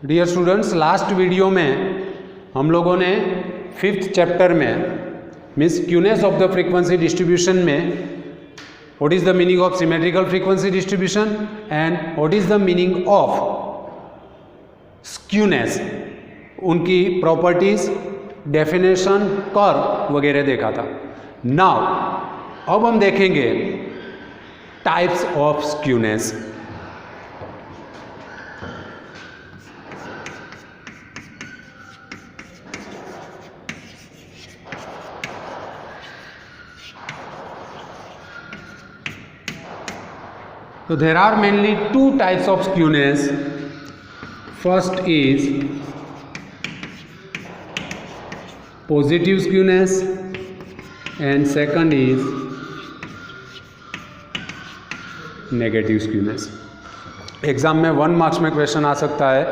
Dear students, last video में हम लोगों ने 5th चैप्टर में means skewness of the frequency distribution में what is the meaning of symmetrical frequency distribution and what is the meaning of skewness, उनकी properties, definition, curve वगैरह देखा था। नाउ अब हम देखेंगे types of skewness. So there are mainly two types of skewness. First is positive skewness and second is negative skewness. Exam में 1 marks में question आ सकता है,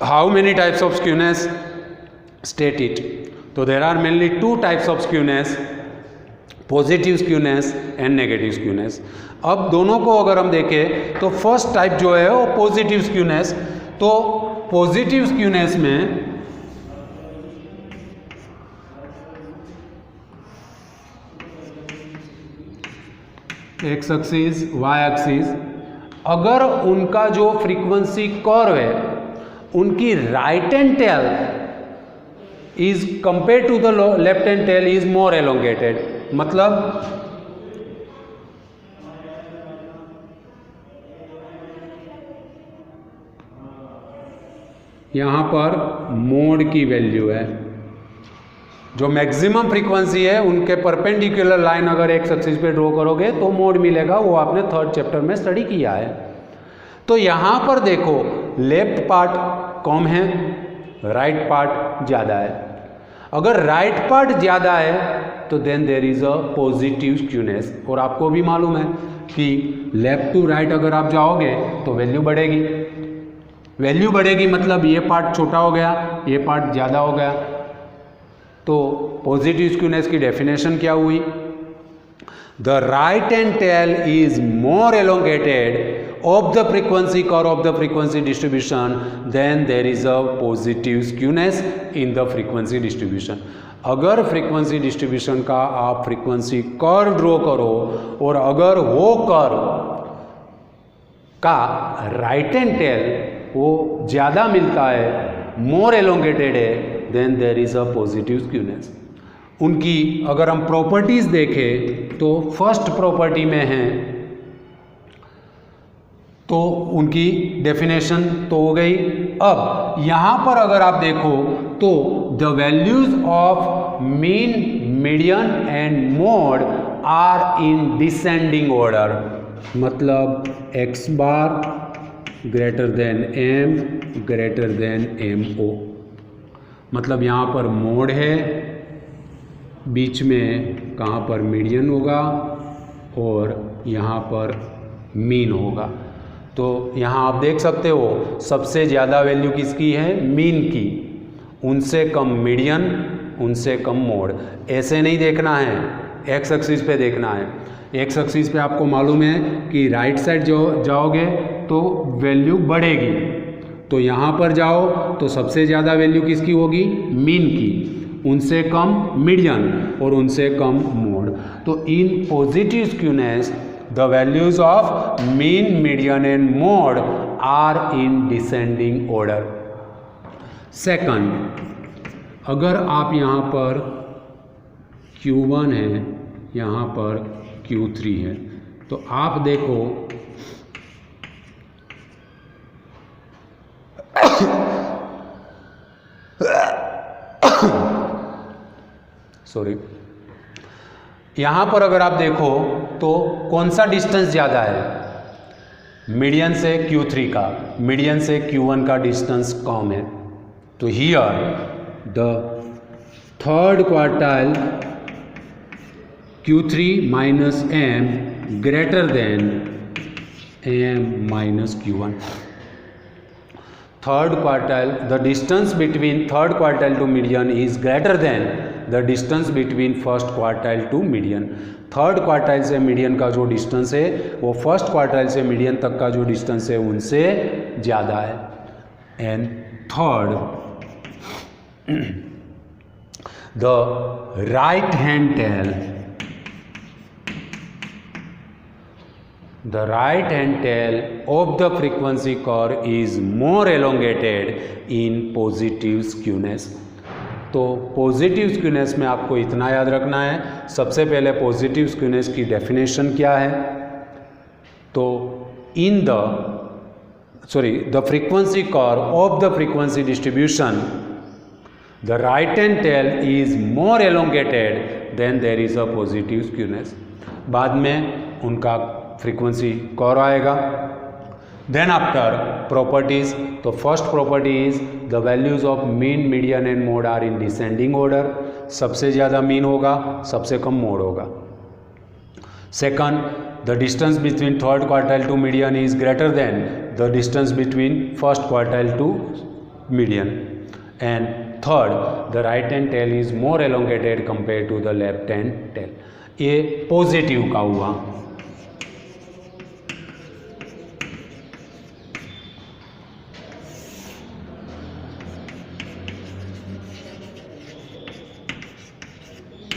how many types of skewness, state it. तो there are mainly 2 types of skewness, positive skewness and negative skewness. अब दोनों को अगर हम देखें तो फर्स्ट टाइप जो है वो पॉजिटिव स्क्यूनेस। तो पॉजिटिव स्क्यूनेस में एक्स एक्सिस, वाई एक्सिस, अगर उनका जो फ्रीक्वेंसी कर्व है उनकी right end tail is compare to the left end tail is more elongated. मतलब यहां पर मोड की वैल्यू है, जो मैक्सिमम फ्रीक्वेंसी है उनके परपेंडिकुलर लाइन अगर एक्स एक्सिस पे ड्रॉ करोगे तो मोड मिलेगा, वो आपने 3rd चैप्टर में स्टडी किया है। तो यहां पर देखो लेफ्ट पार्ट कम है, राइट पार्ट ज़्यादा है। अगर राइट पार्ट ज़्यादा है तो then there is a positive skewness. और आपको भी मालूम है कि लेफ्ट टू राइट अगर आप जाओगे तो वैल्यू बढ़ेगी, वैल्यू बढ़ेगी मतलब ये पार्ट छोटा हो गया, ये पार्ट ज़्यादा हो गया। तो पॉजिटिव स्क्यूनेस की डेफिनेशन क्या हुई? The right end tail is more elongated of the frequency curve of the frequency distribution, then there is a positive skewness in the frequency distribution. अगर फ्रीक्वेंसी डिस्ट्रीब्यूशन का आप फ्रीक्वेंसी कर्व ड्रॉ करो और अगर वो curve का right end tell वो ज़्यादा मिलता है, मोर एलोंगेटेड है, then there is a positive skewness. उनकी अगर हम प्रॉपर्टीज देखें तो फर्स्ट प्रॉपर्टी में है, तो उनकी डेफिनेशन तो हो गई। अब यहाँ पर अगर आप देखो तो the values of mean, median and mode are in descending order. मतलब x bar greater than m greater than mo। मतलब यहाँ पर मोड है, बीच में कहाँ पर मीडियन होगा और यहाँ पर मीन होगा। तो यहाँ आप देख सकते हो सबसे ज़्यादा वैल्यू किसकी है? मीन की, उनसे कम मीडियन, उनसे कम मोड। ऐसे नहीं देखना है, एक्स एक्सिस पे देखना है। एक्स एक्सिस पे आपको मालूम है कि राइट साइड जो जाओगे तो वैल्यू बढ़ेगी, तो यहाँ पर जाओ तो सबसे ज़्यादा वैल्यू किसकी होगी? मीन की, उनसे कम मीडियन और उनसे कम मोड। तो in positive skewness the values of mean, median and mode are in descending order. Second, अगर आप यहाँ पर Q1 है, यहाँ पर Q3 है, तो आप देखो सॉरी, यहाँ पर अगर आप देखो तो कौन सा डिस्टेंस ज़्यादा है? मीडियन से Q3 का, मीडियन से Q1 का डिस्टेंस कम है। तो here the 3rd quartile Q3 minus m greater than m minus Q1। 3rd quartile, the distance between 3rd quartile to median is greater than the distance between 1st quartile to median. 3rd quartile से median का जो distance है वो 1st quartile से median तक का जो distance है उनसे ज़्यादा है। And third, the right hand tail, the right hand tail of the frequency curve is more elongated in positive skewness. तो पॉजिटिव स्क्यूनेस में आपको इतना याद रखना है, सबसे पहले पॉजिटिव स्क्यूनेस की डेफिनेशन क्या है, तो the frequency curve of the frequency distribution the right hand tail is more elongated then there is a positive skewness. बाद में उनका फ्रीक्वेंसी कर्व आएगा. देन आफ्टर प्रॉपर्टीज, तो first property is the values of mean, median and mode are in descending order. सबसे ज़्यादा mean होगा, सबसे कम मोड होगा. Second, the distance between third quartile to median is greater than the distance between first quartile to median. And third, the right hand tail is more elongated compare to the left hand tail. ये positive का हुआ.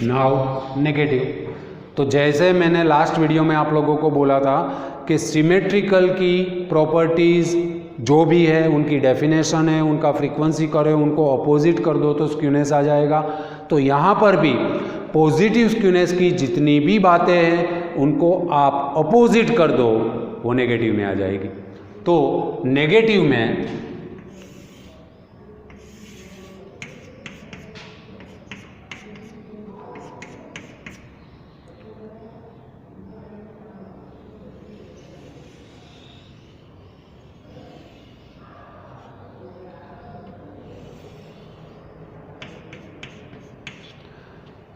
Now negative. तो जैसे मैंने last video में आप लोगों को बोला था कि सिमेट्रिकल की प्रॉपर्टीज़ जो भी है उनकी डेफिनेशन है, उनका फ्रीक्वेंसी कर्व है, उनको अपोजिट कर दो तो स्क्यूनेस आ जाएगा. तो यहाँ पर भी पॉजिटिव स्क्यूनेस की जितनी भी बातें हैं उनको आप अपोजिट कर दो, वो नेगेटिव में आ जाएगी. तो नेगेटिव में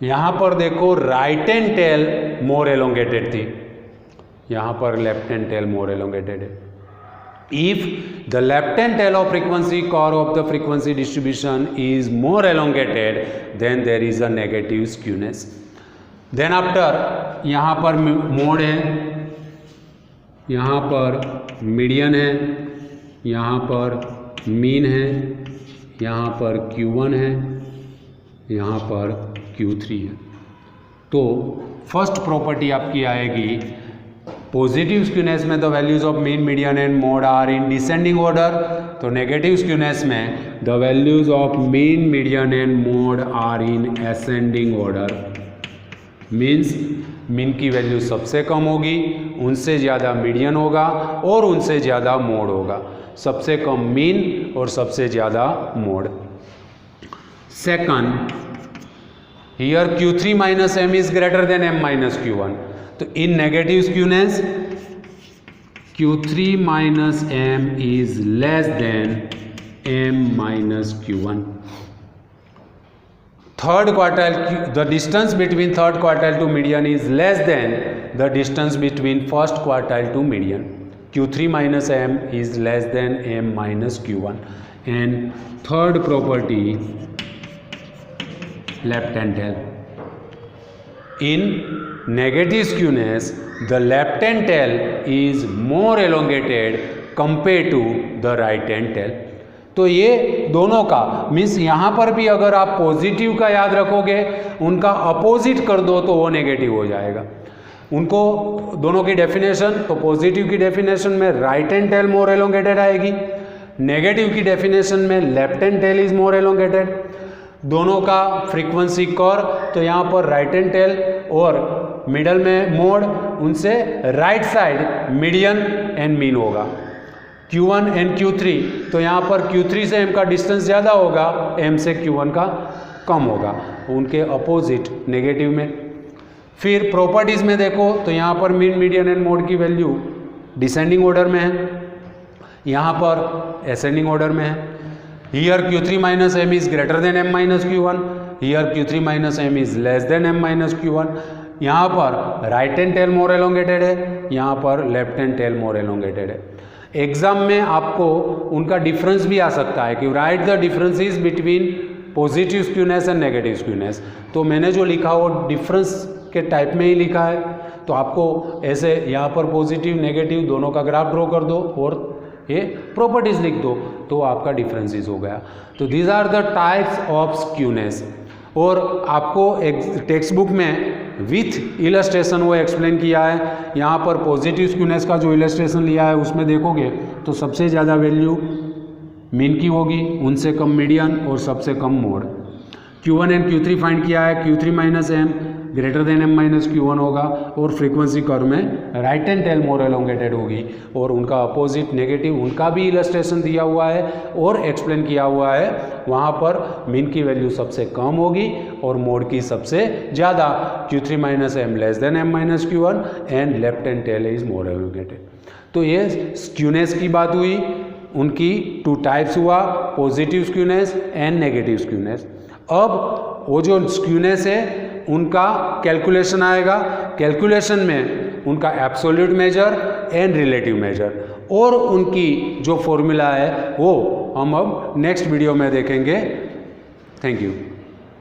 यहाँ पर देखो right hand tail more elongated थी, यहाँ पर left hand tail more elongated है. If the left hand tail of frequency curve of the frequency distribution is more elongated then there is a negative skewness. Then after यहाँ पर mode है, यहाँ पर median है, यहाँ पर मीन है, यहाँ पर Q1 है, यहाँ पर Q3 है. तो फर्स्ट प्रॉपर्टी आपकी आएगी पॉजिटिव स्क्यूनेस में the values of mean, median and mode are in descending order. तो नेगेटिव स्क्यूनेस में the values of mean, median and mode are in ascending order. Means mean की value सबसे कम होगी, उनसे ज़्यादा मीडियन होगा और उनसे ज़्यादा मोड होगा. सबसे कम मीन और सबसे ज़्यादा mode. Second, here Q3 minus M is greater than M minus Q1. तो in negative skewness Q3 minus M is less than M minus Q1. Third quartile, the distance between third quartile to median is less than the distance between first quartile to median. Q3 minus M is less than M minus Q1. And third property, left hand tail. In negative skewness, the left hand tail is more elongated compared to the right hand tail. तो ये दोनों का means यहाँ पर भी अगर आप positive का याद रखोगे, उनका अपोजिट कर दो तो वो नेगेटिव हो जाएगा. उनको दोनों की डेफिनेशन, तो पॉजिटिव की डेफिनेशन में right hand tail more elongated आएगी, नेगेटिव की डेफिनेशन में left hand tail is more elongated. दोनों का फ्रीक्वेंसी कर्व, तो यहाँ पर राइट हैंड टेल और मिडल में मोड, उनसे right side median and mean होगा. Q1 एंड Q3, तो यहाँ पर Q3 से M का डिस्टेंस ज़्यादा होगा, M से Q1 का कम होगा, उनके अपोजिट नेगेटिव में. फिर प्रॉपर्टीज़ में देखो तो यहाँ पर मीन, मीडियन एंड मोड की वैल्यू डिसेंडिंग ऑर्डर में है, यहाँ पर असेंडिंग ऑर्डर में है. Here Q3 minus M is greater than M minus Q1. Here Q3 minus M is less than M minus Q1. यहाँ पर right hand tail more elongated है, यहाँ पर left hand tail more elongated है. Exam में आपको उनका difference भी आ सकता है कि right the differences between positive skewness and negative skewness. तो मैंने जो लिखा वो डिफरेंस के टाइप में ही लिखा है. तो आपको ऐसे यहाँ पर पॉजिटिव नेगेटिव दोनों का ग्राफ ड्रॉ कर दो और ये प्रॉपर्टीज लिख दो तो आपका डिफरेंसेस हो गया। तो these are the types of skewness. और आपको एक टेक्स्ट बुक में विथ इलस्ट्रेशन वो एक्सप्लेन किया है। यहाँ पर पॉजिटिव स्क्यूनेस का जो इलस्ट्रेशन लिया है उसमें देखोगे तो सबसे ज़्यादा वैल्यू मीन की होगी, उनसे कम मीडियन और सबसे कम mode. Q1 and Q3 find किया है, Q3 minus M greater than M minus Q1 होगा और फ्रीक्वेंसी कर्व में right end tail more elongated होगी और उनका अपोजिट नेगेटिव उनका भी इलस्ट्रेशन दिया हुआ है और एक्सप्लेन किया हुआ है। वहाँ पर मीन की वैल्यू सबसे कम होगी और मोड की सबसे ज़्यादा। Q3 minus M less than M minus Q1 and left end tail is more elongated. तो ये स्क्यूनेस की बात हुई, उनकी टू टाइप्स हुआ, positive skewness and negative skewness. अब वो जो स्क्यूनेस है उनका कैलकुलेशन आएगा। कैलकुलेशन में उनका absolute major and relative major और उनकी जो फॉर्मूला है वो हम अब नेक्स्ट वीडियो में देखेंगे। Thank you.